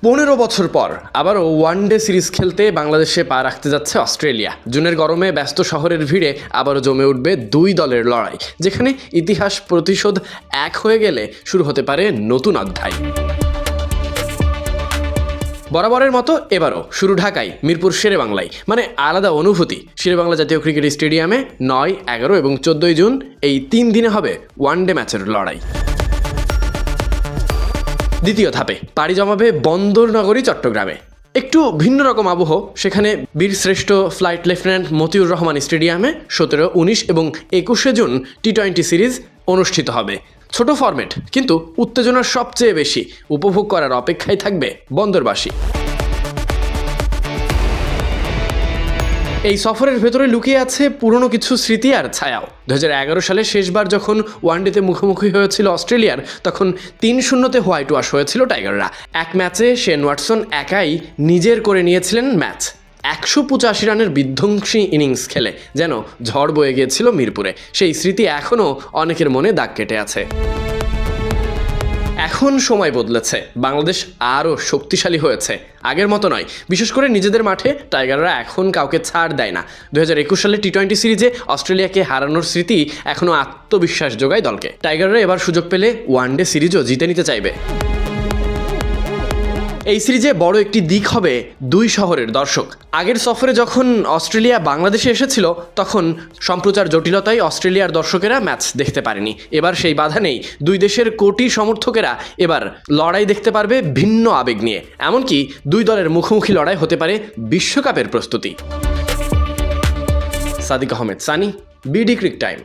15 বছর পর আবারও ওয়ানডে সিরিজ খেলতে বাংলাদেশে পা রাখতে যাচ্ছে অস্ট্রেলিয়া। জুনের গরমে ব্যস্ত শহরের ভিড়ে আবারও জমে উঠবে দুই দলের লড়াই, যেখানে ইতিহাস প্রতিশোধ এক হয়ে গেলে শুরু হতে পারে নতুন অধ্যায়। বরাবরের মতো এবারও শুরু ঢাকায়, মিরপুর শেরেবাংলায়, মানে আলাদা অনুভূতি। শেরেবাংলা জাতীয় ক্রিকেট স্টেডিয়ামে 9, 11 এবং 14 জুন এই 3 দিনে হবে ওয়ানডে ম্যাচের লড়াই। দ্বিতীয় ধাপে পাড়ি জমাবে বন্দর নগরী চট্টগ্রামে। একটু ভিন্ন রকম আবহ সেখানে। বীরশ্রেষ্ঠ ফ্লাইট লেফটেন্যান্ট মতিউর রহমান স্টেডিয়ামে 17, 19 এবং 21 জুন টি-20 সিরিজ অনুষ্ঠিত হবে। ছোট ফরম্যাট, কিন্তু উত্তেজনা সবচেয়ে বেশি। উপভোগ করার অপেক্ষায় থাকবে বন্দরবাসী। এই সফরের ভেতরে লুকিয়ে আছে পুরনো কিছু স্মৃতি আর ছায়াও। 2011 সালে শেষবার যখন ওয়ানডেতে মুখোমুখি হয়েছিল অস্ট্রেলিয়ার, তখন 3-0 হোয়াইট ওয়াশ হয়েছিল টাইগাররা। এক ম্যাচে শেন ওয়াটসন একাই নিজের করে নিয়েছিলেন ম্যাচ। 185 রানের বিধ্বংসী ইনিংস খেলে যেন ঝড় বয়ে গিয়েছিল মিরপুরে। সেই স্মৃতি এখনও অনেকের মনে দাগ কেটে আছে। এখন সময় বদলেছে, বাংলাদেশ আরও শক্তিশালী হয়েছে, আগের মতো নয়। বিশেষ করে নিজেদের মাঠে টাইগাররা এখন কাউকে ছাড় দেয় না। 2021 সালে টি-20 সিরিজে অস্ট্রেলিয়াকে হারানোর স্মৃতি এখনও আত্মবিশ্বাস যোগায় দলকে। টাইগাররা এবার সুযোগ পেলে ওয়ানডে সিরিজও জিতে নিতে চাইবে। এই সিরিজে বড় একটি দিক হবে দুই শহরের দর্শক। আগের সফরে যখন অস্ট্রেলিয়া বাংলাদেশে এসেছিল, তখন সম্প্রচার জটিলতায় অস্ট্রেলিয়ার দর্শকেরা ম্যাচ দেখতে পারেনি। এবার সেই বাধা নেই। দুই দেশের কোটি সমর্থকেরা এবার লড়াই দেখতে পারবে ভিন্ন আবেগ নিয়ে। এমনকি দুই দলের মুখোমুখি লড়াই হতে পারে বিশ্বকাপের প্রস্তুতি। Sadiq Ahmed Sunny, BD cric time.